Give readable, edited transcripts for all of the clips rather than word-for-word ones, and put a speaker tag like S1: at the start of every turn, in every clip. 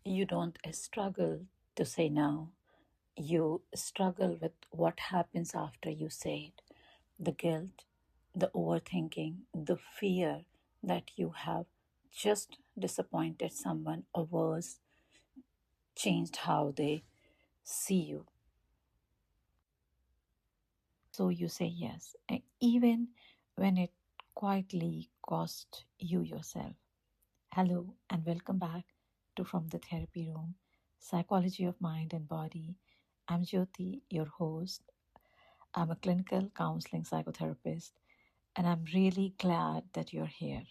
S1: You don't struggle to say no. You struggle with what happens after you say it. The guilt, the overthinking, the fear that you have just disappointed someone or worse, changed how they see you. So you say yes, and even when it quietly cost you yourself. Hello, and welcome back to From the Therapy Room Psychology of Mind and Body. I'm Jyoti, your host. I'm a clinical counseling psychotherapist, and I'm really glad that you're here.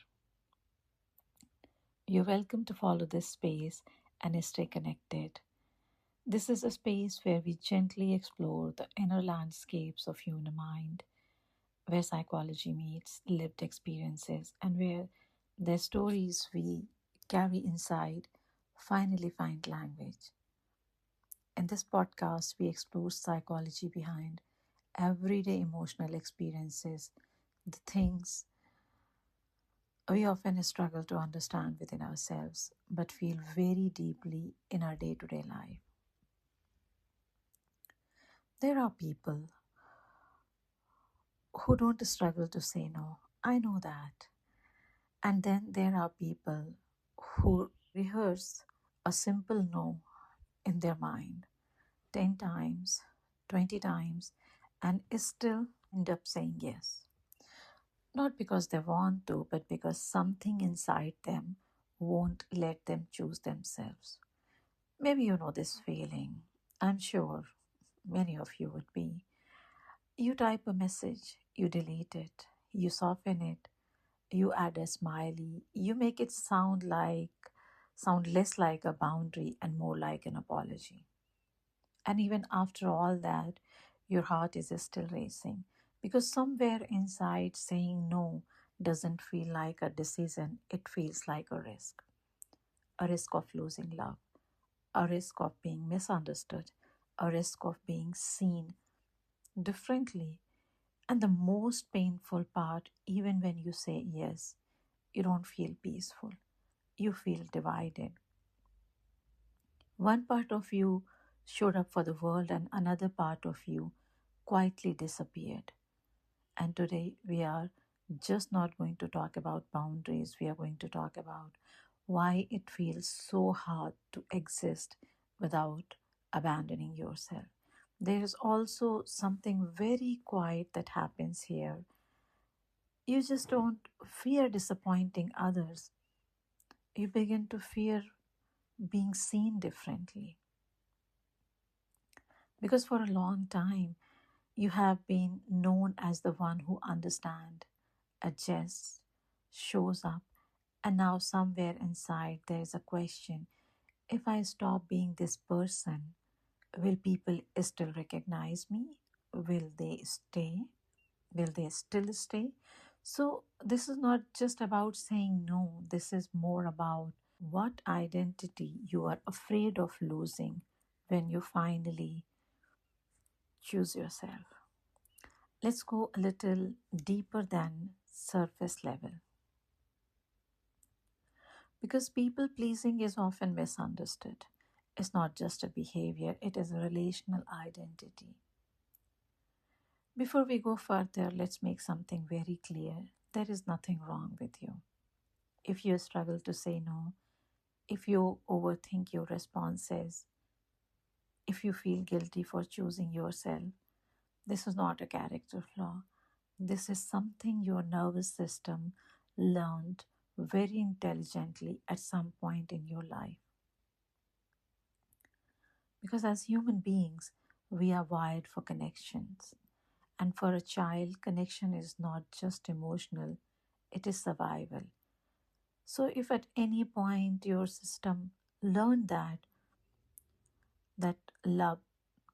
S1: You're welcome to follow this space and stay connected. This is a space where we gently explore the inner landscapes of human mind, where psychology meets lived experiences, and where the stories we carry inside finally find language. In this podcast, we explore psychology behind everyday emotional experiences, the things we often struggle to understand within ourselves, but feel very deeply in our day to day life. There are people who don't struggle to say no. I know that. And then there are people who rehearse a simple no in their mind 10 times, 20 times, and still end up saying yes. Not because they want to, but because something inside them won't let them choose themselves. Maybe you know this feeling. I'm sure many of you would be. You type a message, you delete it, you soften it, you add a smiley, you make it sound less like a boundary and more like an apology. And even after all that, your heart is still racing because somewhere inside saying no doesn't feel like a decision, it feels like a risk of losing love, a risk of being misunderstood, a risk of being seen differently. And the most painful part, even when you say yes, you don't feel peaceful. You feel divided. One part of you showed up for the world, and another part of you quietly disappeared. And today we are just not going to talk about boundaries, we are going to talk about why it feels so hard to exist without abandoning yourself. There is also something very quiet that happens here. You just don't fear disappointing others, you begin to fear being seen differently. Because for a long time, you have been known as the one who understands, adjusts, shows up, and now somewhere inside there is a question: if I stop being this person, will people still recognize me? Will they stay? Will they still stay? So, this is not just about saying no, this is more about what identity you are afraid of losing when you finally choose yourself. Let's go a little deeper than surface level because people pleasing is often misunderstood. It's not just a behavior, it is a relational identity. Before we go further, let's make something very clear. There is nothing wrong with you. If you struggle to say no, if you overthink your responses, if you feel guilty for choosing yourself, this is not a character flaw. This is something your nervous system learned very intelligently at some point in your life. Because as human beings, we are wired for connections. And for a child, connection is not just emotional, it is survival. So if at any point your system learned that love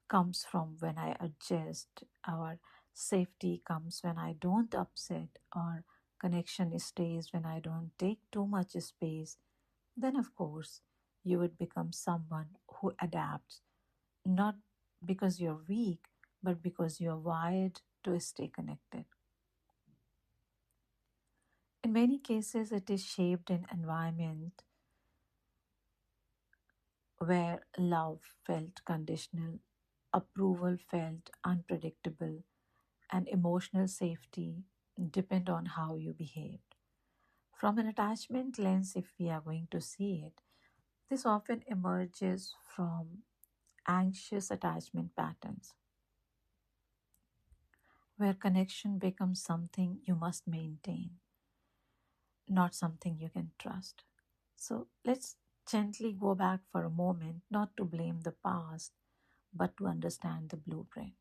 S1: comes from when I adjust, or safety comes when I don't upset, or connection stays when I don't take too much space, then of course you would become someone who adapts, not because you're weak, but because you're wired to stay connected. In many cases, it is shaped in environment where love felt conditional, approval felt unpredictable, and emotional safety depend on how you behaved. From an attachment lens, if we are going to see it, this often emerges from anxious attachment patterns, where connection becomes something you must maintain, not something you can trust. So let's gently go back for a moment, not to blame the past, but to understand the blueprint.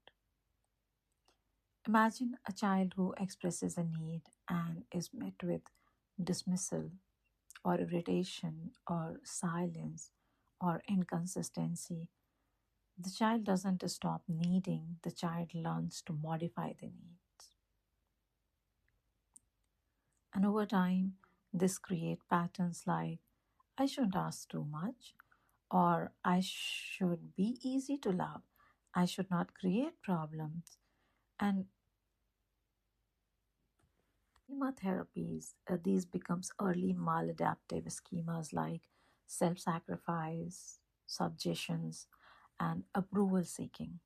S1: Imagine a child who expresses a need and is met with dismissal or irritation or silence or inconsistency. The child doesn't stop needing, the child learns to modify the needs. And over time, this create patterns like I shouldn't ask too much, or I should be easy to love, I should not create problems. And schema therapies, these becomes early maladaptive schemas like self-sacrifice, suggestions, and approval seeking.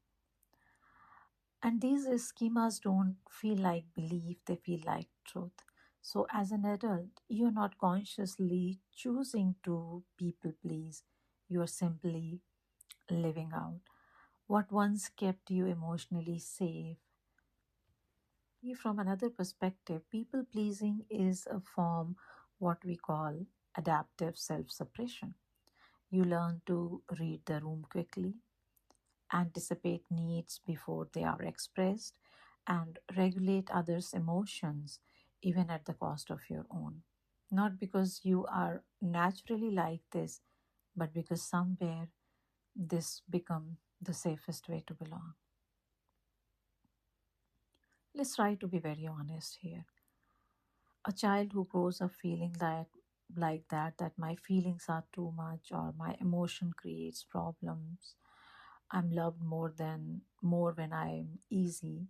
S1: And these schemas don't feel like belief, they feel like truth. So, as an adult, you're not consciously choosing to people please, you're simply living out what once kept you emotionally safe. From another perspective, people pleasing is a form what we call adaptive self suppression. You learn to read the room quickly, anticipate needs before they are expressed, and regulate others' emotions even at the cost of your own. Not because you are naturally like this, but because somewhere this become the safest way to belong. Let's try to be very honest here. A child who grows up feeling that that my feelings are too much or my emotion creates problems, I'm loved more when I'm easy,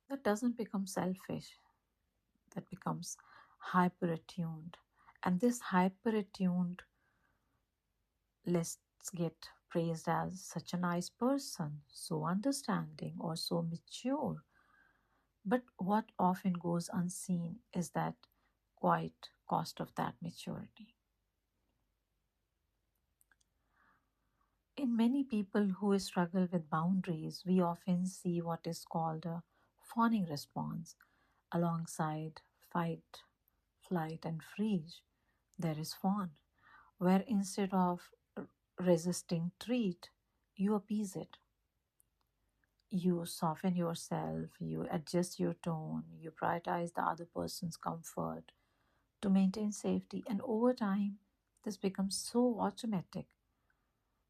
S1: that doesn't become selfish, that becomes hyper attuned. And this hyper attuned, let's get praised as such a nice person, so understanding or so mature. But what often goes unseen is that quiet cost of that maturity. In many people who struggle with boundaries, we often see what is called a fawning response alongside fight, flight, and freeze. There is fawn, where instead of resisting treat, you appease it. You soften yourself, you adjust your tone, you prioritize the other person's comfort to maintain safety, and over time, this becomes so automatic.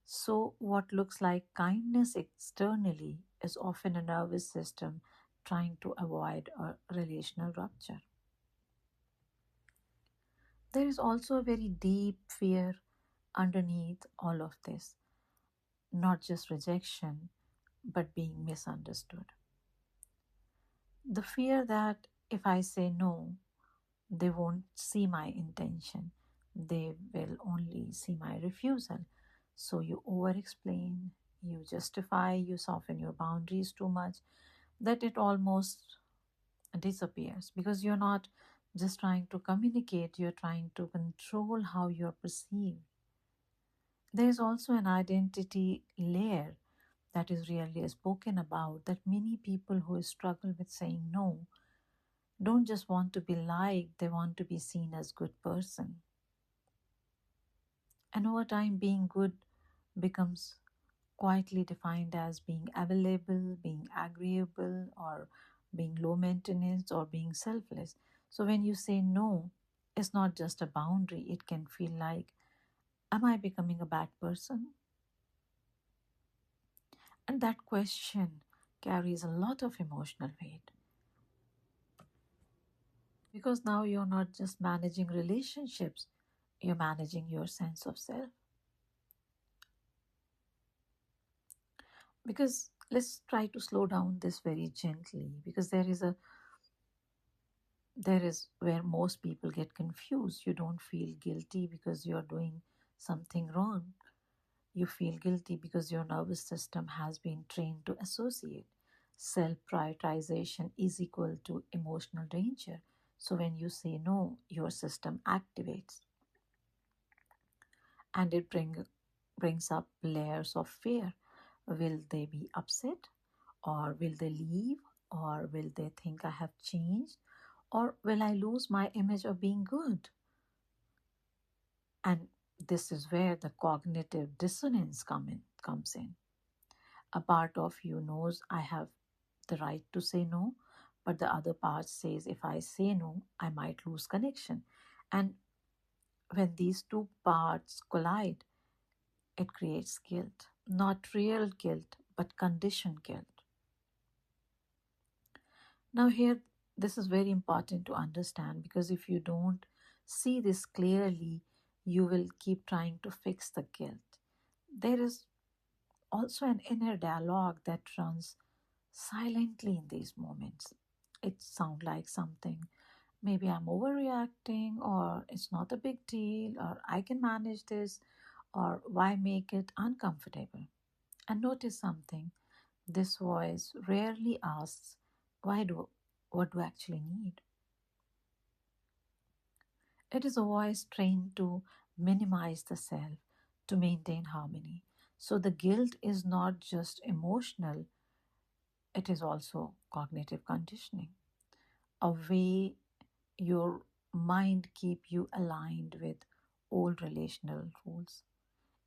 S1: So, what looks like kindness externally is often a nervous system trying to avoid a relational rupture. There is also a very deep fear underneath all of this, not just rejection, but being misunderstood. The fear that if I say no, they won't see my intention, they will only see my refusal. So you over explain, you justify, you soften your boundaries too much that it almost disappears because you're not just trying to communicate, you're trying to control how you're perceived. There's also an identity layer that is rarely spoken about, that many people who struggle with saying no don't just want to be liked, they want to be seen as good person. And over time being good becomes quietly defined as being available, being agreeable, or being low maintenance, or being selfless. So when you say no, it's not just a boundary, it can feel like, am I becoming a bad person? And that question carries a lot of emotional weight because now you're not just managing relationships, you're managing your sense of self. Because let's try to slow down this very gently because There is where most people get confused. You don't feel guilty because you're doing something wrong. You feel guilty because your nervous system has been trained to associate self prioritization is equal to emotional danger. So when you say no, your system activates and brings up layers of fear. Will they be upset? Or will they leave? Or will they think I have changed? Or will I lose my image of being good? And this is where the cognitive dissonance comes in. A part of you knows I have the right to say no, but the other part says if I say no, I might lose connection. And when these two parts collide, it creates guilt. Not real guilt, but conditioned guilt. Now, here, this is very important to understand because if you don't see this clearly, you will keep trying to fix the guilt. There is also an inner dialogue that runs silently in these moments. It sounds like something, maybe I'm overreacting, or it's not a big deal, or I can manage this, or why make it uncomfortable? And notice something, this voice rarely asks, why do what do I actually need? It is a voice trained to minimize the self, to maintain harmony. So the guilt is not just emotional, it is also cognitive conditioning, a way your mind keep you aligned with old relational rules.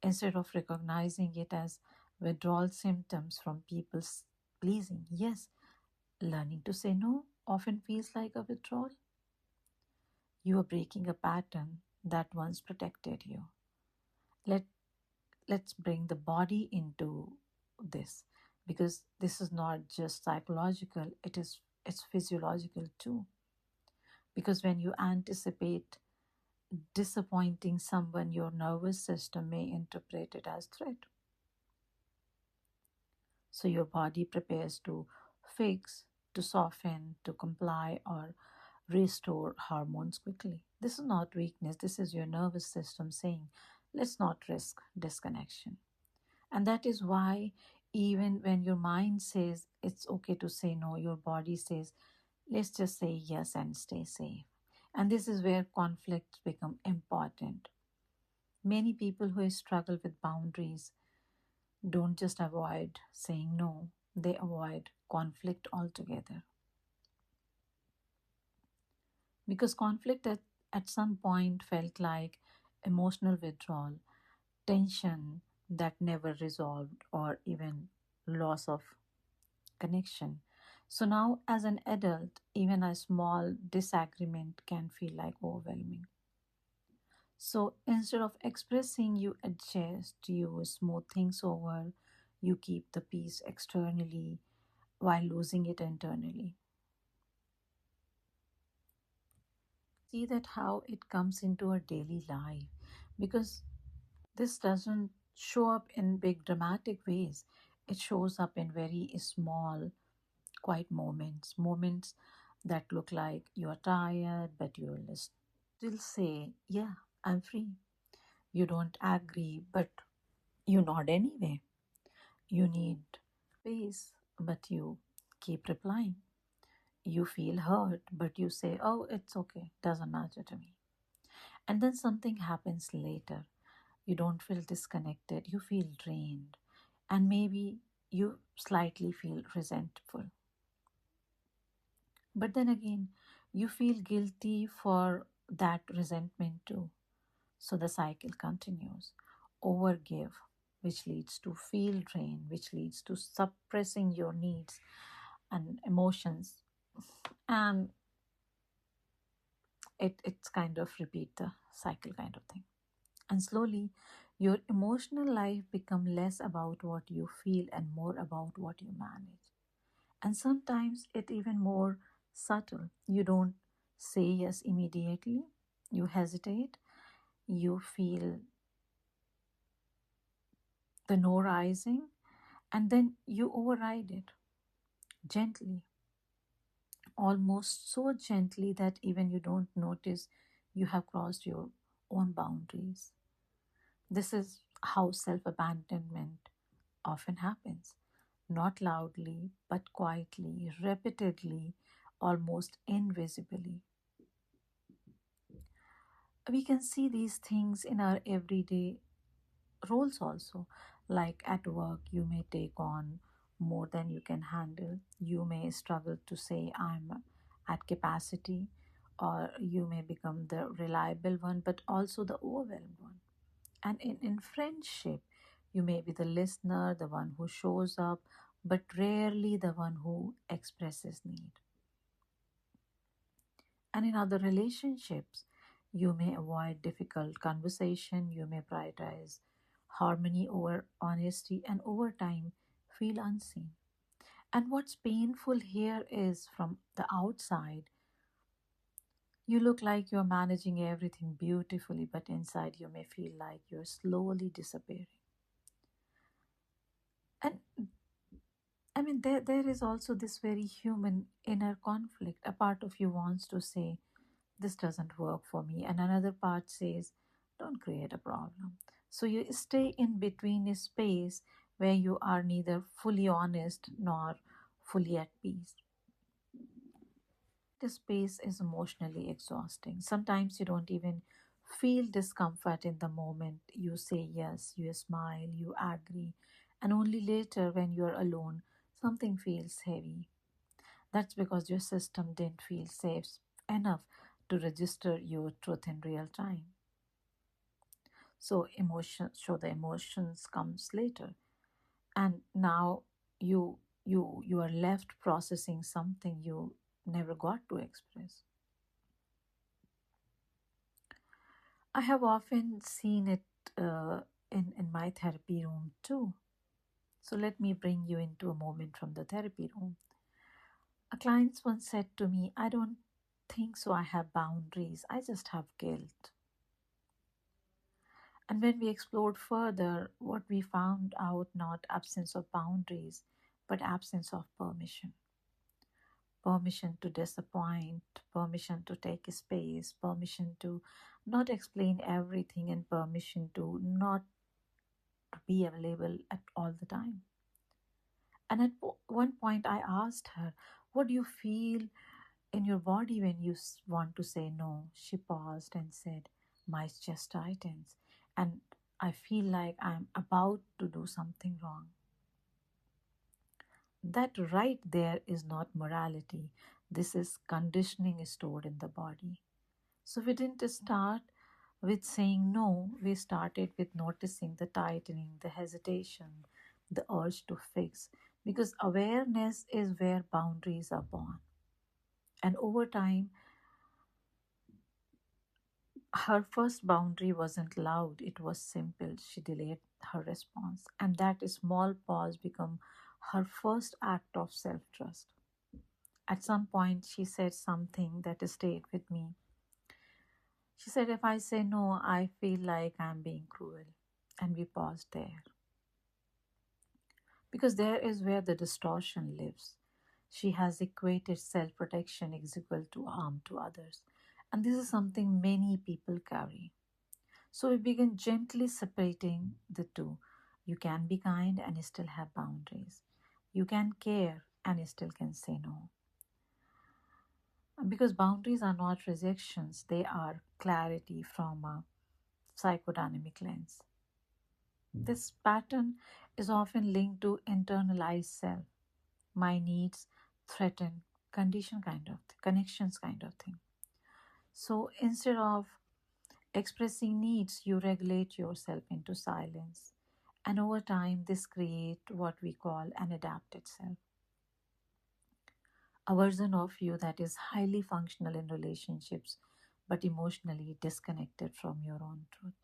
S1: Instead of recognizing it as withdrawal symptoms from people's pleasing, yes, learning to say no often feels like a withdrawal. You are breaking a pattern that once protected you. Let let's bring the body into this because this is not just psychological, it's physiological too. Because when you anticipate disappointing someone, your nervous system may interpret it as threat. So your body prepares to fix, to soften, to comply, or restore hormones quickly. This is not weakness, this is your nervous system saying, let's not risk disconnection. And that is why, even when your mind says it's okay to say no, your body says, let's just say yes and stay safe. And this is where conflicts become important. Many people who struggle with boundaries don't just avoid saying no, they avoid conflict altogether. Because conflict at some point felt like emotional withdrawal, tension that never resolved, or even loss of connection. So now, as an adult, even a small disagreement can feel like overwhelming. So instead of expressing, you adjust, you smooth things over, you keep the peace externally while losing it internally. See that how it comes into our daily life because this doesn't show up in big dramatic ways. It shows up in very small, quiet moments that look like you are tired, but you will still say, yeah, I'm free. You don't agree, but you nod anyway. You need space, but you keep replying. You feel hurt, but you say, oh, it's okay, doesn't matter to me. And then something happens later. You don't feel disconnected, you feel drained, and maybe you slightly feel resentful. But then again, you feel guilty for that resentment too. So the cycle continues. Overgive, which leads to feel drain, which leads to suppressing your needs and emotions. And it's kind of repeat the cycle kind of thing. And slowly, your emotional life become less about what you feel and more about what you manage. And sometimes it even more subtle. You don't say yes immediately. You hesitate. You feel the no rising, and then you override it gently, almost so gently that even you don't notice you have crossed your own boundaries. This is how self abandonment often happens, not loudly, but quietly, repeatedly, almost invisibly. We can see these things in our everyday roles also. Like at work, you may take on more than you can handle. You may struggle to say, I'm at capacity, or you may become the reliable one, but also the overwhelmed one. And in friendship, you may be the listener, the one who shows up, but rarely the one who expresses need. And in other relationships, you may avoid difficult conversation, you may prioritize harmony over honesty, and over time feel unseen. And what's painful here is from the outside, you look like you're managing everything beautifully, but inside you may feel like you're slowly disappearing. And there is also this very human inner conflict. A part of you wants to say, this doesn't work for me, and another part says, don't create a problem. So you stay in between a space where you are neither fully honest nor fully at peace. The space is emotionally exhausting. Sometimes you don't even feel discomfort in the moment. You say yes, you smile, you agree, and only later, when you're alone, something feels heavy. That's because your system didn't feel safe enough to register your truth in real time. So the emotions comes later, and now you are left processing something you never got to express. I have often seen it in my therapy room too. So let me bring you into a moment from the therapy room. A client once said to me, I don't think so. I have boundaries. I just have guilt. And when we explored further, what we found out, not absence of boundaries, but absence of permission. Permission to disappoint, permission to take space, permission to not explain everything, and permission to not be available at all the time. And at one point, I asked her, what do you feel in your body when you want to say no? She paused and said, my chest tightens, and I feel like I'm about to do something wrong. That right there is not morality. This is conditioning stored in the body. So we didn't start with saying no, we started with noticing the tightening, the hesitation, the urge to fix, because awareness is where boundaries are born. And over time, her first boundary wasn't loud, it was simple. She delayed her response, and that small pause became her first act of self trust. At some point, she said something that stayed with me. She said, if I say no, I feel like I'm being cruel. And we paused there. Because there is where the distortion lives. She has equated self protection is equal to harm to others. And this is something many people carry. So we begin gently separating the two. You can be kind and still have boundaries. You can care and still can say no. Because boundaries are not rejections, they are clarity from a psychodynamic lens. This pattern is often linked to internalized self, my needs threaten, condition kind of connections kind of thing. So instead of expressing needs, you regulate yourself into silence. And over time, this creates what we call an adapted self, a version of you that is highly functional in relationships but emotionally disconnected from your own truth.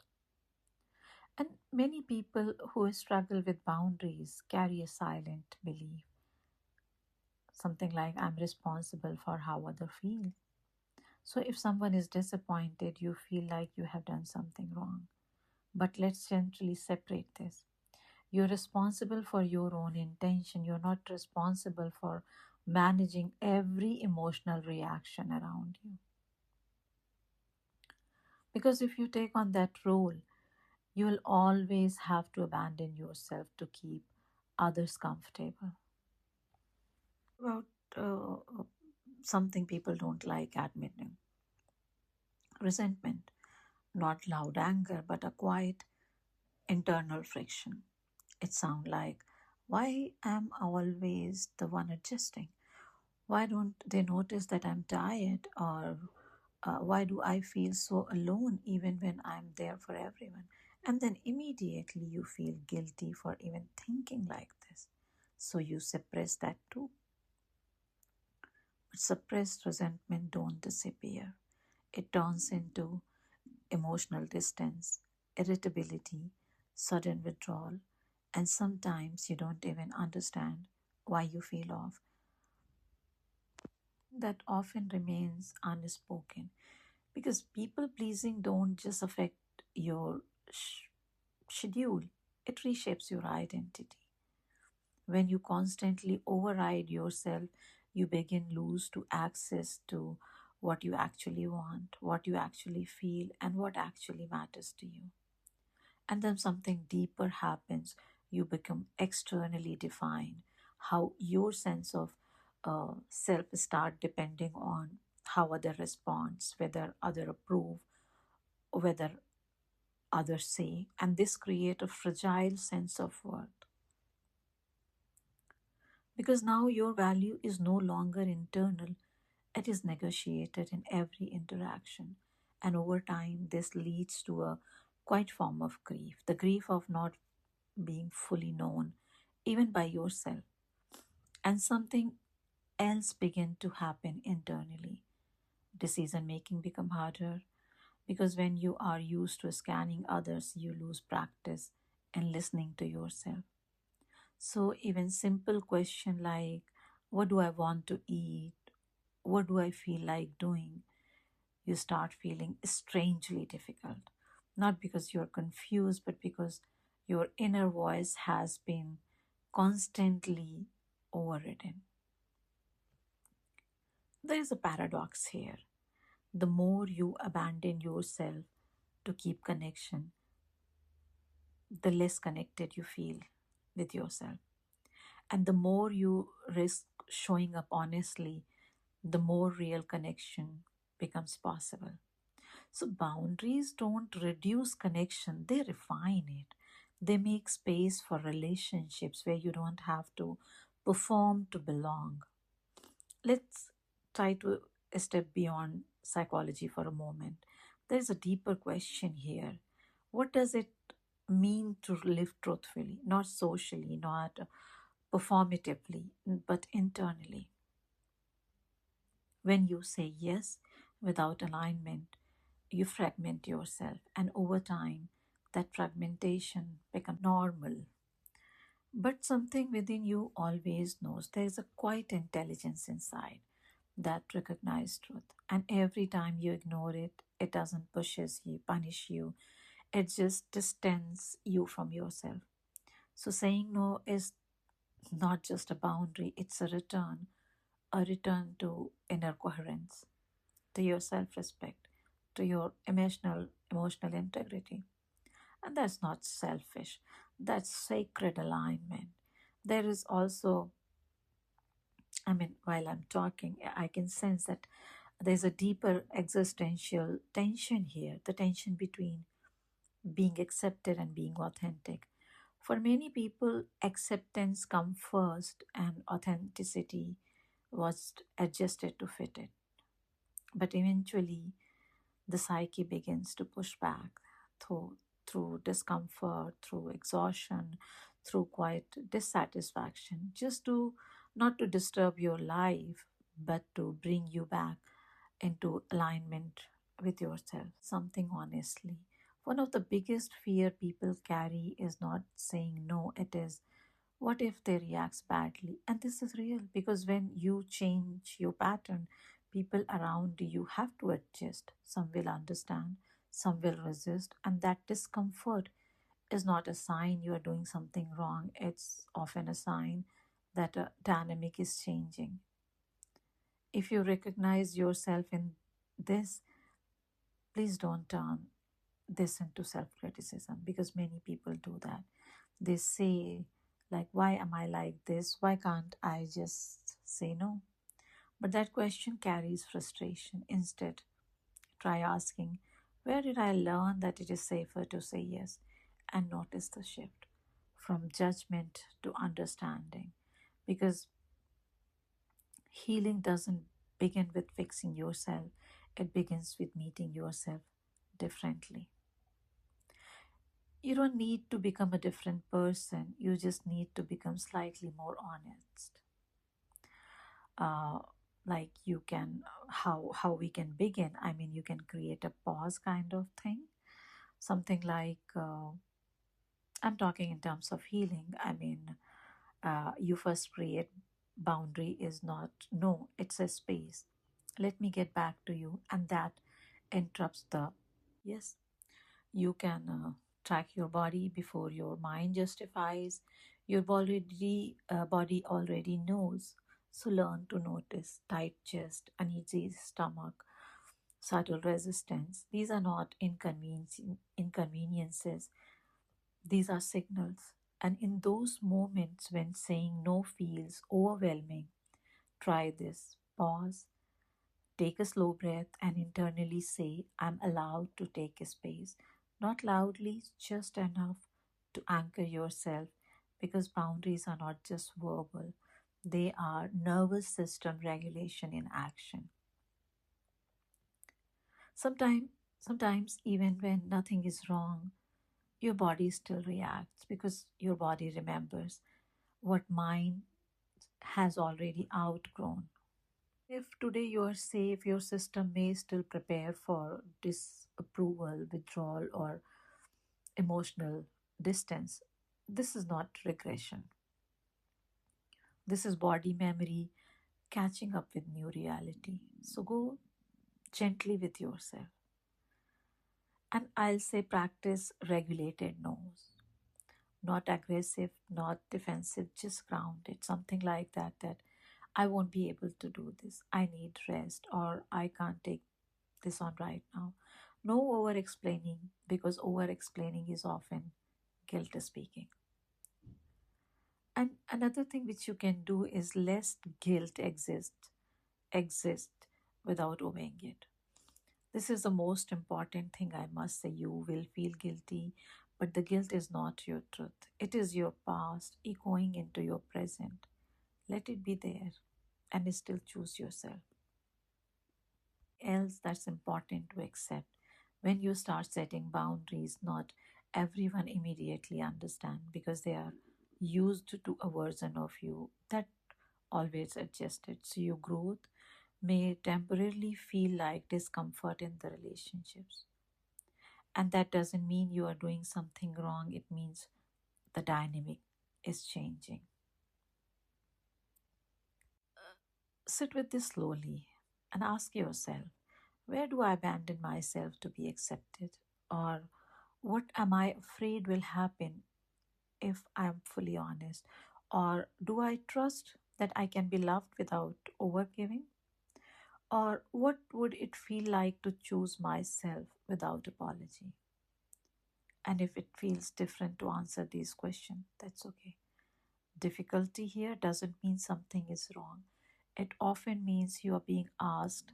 S1: And many people who struggle with boundaries carry a silent belief, something like, I'm responsible for how others feel. So if someone is disappointed, you feel like you have done something wrong. But let's gently separate this. You're responsible for your own intention. You're not responsible for managing every emotional reaction around you. Because if you take on that role, you will always have to abandon yourself to keep others comfortable. About something people don't like admitting: resentment, not loud anger, but a quiet internal friction. It sounds like, why am I always the one adjusting? Why don't they notice that I'm tired? Or why do I feel so alone even when I'm there for everyone? And then immediately you feel guilty for even thinking like this. So you suppress that too. But suppressed resentment don't disappear. It turns into emotional distance, irritability, sudden withdrawal, and sometimes you don't even understand why you feel off. That often remains unspoken because people pleasing don't just affect your schedule, it reshapes your identity. When you constantly override yourself, you begin lose to access to what you actually want, what you actually feel, and what actually matters to you. And then something deeper happens. You become externally defined. How your sense of self start depending on how other responds, whether other approve, whether others say, and this create a fragile sense of worth. Because now your value is no longer internal, it is negotiated in every interaction. And over time, this leads to a quiet form of grief, the grief of not being fully known, even by yourself. And something else begin to happen internally. Decision making become harder because when you are used to scanning others, you lose practice in listening to yourself. So even simple question like, what do I want to eat? What do I feel like doing? You start feeling strangely difficult. Not because you're confused, but because your inner voice has been constantly overridden. There is a paradox here. The more you abandon yourself to keep connection, the less connected you feel with yourself. And the more you risk showing up honestly, the more real connection becomes possible. So, boundaries don't reduce connection, they refine it. They make space for relationships where you don't have to perform to belong. Let's try to step beyond psychology for a moment. There's a deeper question here. What does it mean to live truthfully, not socially, not performatively, but internally? When you say yes without alignment, you fragment yourself, and over time, that fragmentation becomes normal. But something within you always knows there is a quiet intelligence inside that recognizes truth. And every time you ignore it, it doesn't pushes you, punish you. It just distance you from yourself. So saying no is not just a boundary, it's a return to inner coherence, to your self-respect, to your emotional integrity. And that's not selfish. That's sacred alignment. There is also, I mean, while I'm talking, I can sense that there's a deeper existential tension here, the tension between being accepted and being authentic. For many people, acceptance comes first and authenticity was adjusted to fit it. But eventually, the psyche begins to push back through, through discomfort, through exhaustion, through quiet dissatisfaction, just to not to disturb your life, but to bring you back into alignment with yourself. Something honestly. One of the biggest fear people carry is not saying no, it is what if they react badly? And this is real because when you change your pattern, people around you have to adjust. Some will understand, some will resist, and that discomfort is not a sign you are doing something wrong. It's often a sign that a dynamic is changing. If you recognize yourself in this, please don't turn this into self criticism, because many people do that. They say, like, why am I like this? Why can't I just say no? But that question carries frustration. Instead, try asking, where did I learn that it is safer to say yes? And notice the shift from judgment to understanding. Because healing doesn't begin with fixing yourself, it begins with meeting yourself differently. You don't need to become a different person, you just need to become slightly more honest. uh, like you can how we can begin, I mean, you can create a pause kind of thing, something like I'm talking in terms of healing. I mean, you first create boundary is not no, it's a space. Let me get back to you, and that interrupts the yes. You can track your body before your mind justifies. Your body already knows. So learn to notice tight chest, uneasy stomach, subtle resistance. These are not inconveniences. These are signals. And in those moments when saying no feels overwhelming, try this. Pause, take a slow breath, and internally say, I'm allowed to take a space. Not loudly, just enough to anchor yourself, because boundaries are not just verbal, they are nervous system regulation in action. Sometimes, sometimes even when nothing is wrong, your body still reacts because your body remembers what mind has already outgrown. If today you are safe, your system may still prepare for disapproval, withdrawal, or emotional distance. This is not regression. This is body memory catching up with new reality. So go gently with yourself. And I'll say practice regulated no's. Not aggressive, not defensive, just grounded. Something like that, that I won't be able to do this. I need rest, or I can't take this on right now. No over explaining, because over explaining is often guilt speaking. And another thing which you can do is lest guilt exist without obeying it. This is the most important thing, I must say. You will feel guilty, but the guilt is not your truth. It is your past echoing into your present. Let it be there and still choose yourself. Else that's important to accept. When you start setting boundaries, not everyone immediately understand, because they are used to a version of you that always adjusted. So your growth may temporarily feel like discomfort in the relationships. And that doesn't mean you are doing something wrong, it means the dynamic is changing. Sit with this slowly and ask yourself, where do I abandon myself to be accepted? Or what am I afraid will happen if I'm fully honest? Or do I trust that I can be loved without overgiving? Or what would it feel like to choose myself without apology? And if it feels different to answer these questions, that's okay. Difficulty here doesn't mean something is wrong. It often means you are being asked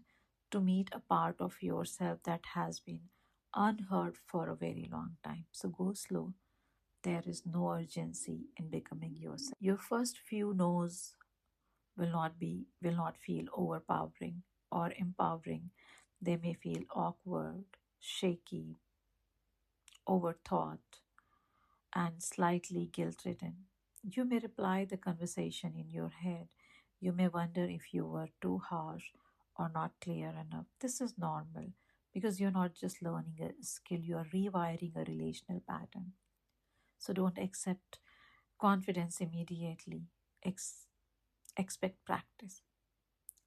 S1: to meet a part of yourself that has been unheard for a very long time. So go slow. There is no urgency in becoming yourself. Your first few no's will not feel overpowering or empowering. They may feel awkward, shaky, overthought, and slightly guilt ridden. You may reply the conversation in your head. You may wonder if you were too harsh or not clear enough. This is normal, because you're not just learning a skill, you are rewiring a relational pattern. So don't accept confidence immediately. Ex- Expect practice.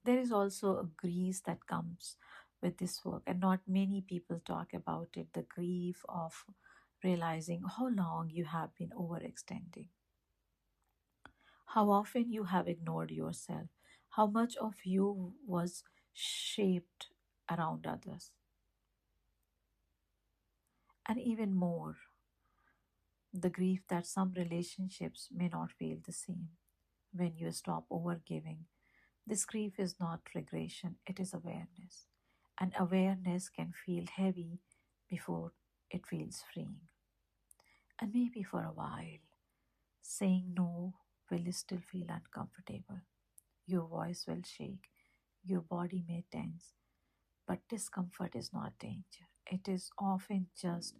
S1: There is also a grief that comes with this work, and not many people talk about it, the grief of realizing how long you have been overextending, how often you have ignored yourself, How much of you was shaped around others? And even more, the grief that some relationships may not feel the same when you stop overgiving. This grief is not regression, it is awareness. And awareness can feel heavy before it feels freeing. And maybe for a while, saying no will still feel uncomfortable. Your voice will shake, your body may tense, but discomfort is not danger. It is often just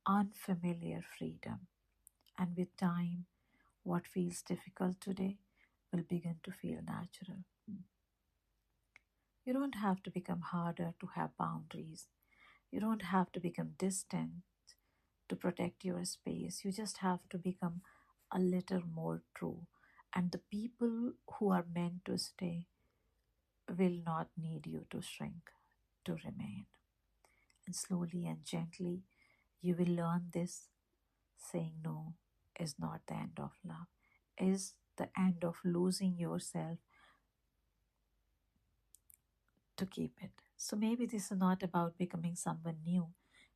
S1: unfamiliar freedom. And with time, what feels difficult today will begin to feel natural. You don't have to become harder to have boundaries. You don't have to become distant to protect your space. You just have to become a little more true. And the people who are meant to stay will not need you to shrink to remain. And slowly and gently, you will learn this: saying no is not the end of love, is the end of losing yourself to keep it. So maybe this is not about becoming someone new.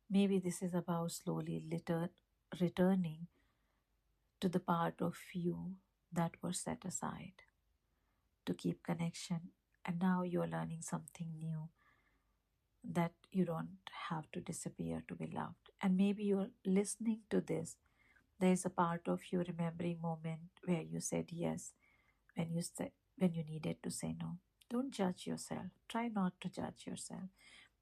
S1: Maybe this is about slowly returning to the part of you that were set aside to keep connection. And now you're learning something new, that you don't have to disappear to be loved. And maybe you're listening to this. There is a part of you remembering moment where you said yes when you needed to say no. Don't judge yourself. Try not to judge yourself,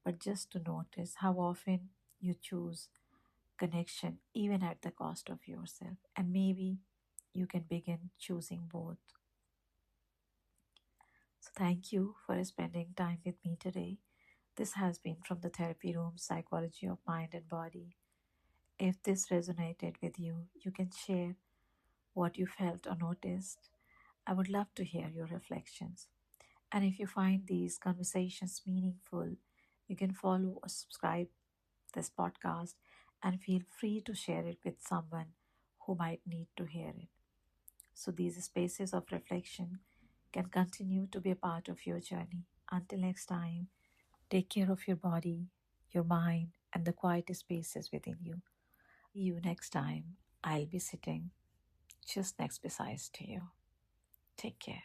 S1: but just to notice how often you choose connection even at the cost of yourself. And maybe you can begin choosing both. So thank you for spending time with me today. This has been from the Therapy Room, Psychology of Mind and Body. If this resonated with you, you can share what you felt or noticed. I would love to hear your reflections. And if you find these conversations meaningful, you can follow or subscribe this podcast and feel free to share it with someone who might need to hear it. So these spaces of reflection can continue to be a part of your journey. Until next time, take care of your body, your mind, and the quiet spaces within you. See you next time. I'll be sitting just next beside to you. Take care.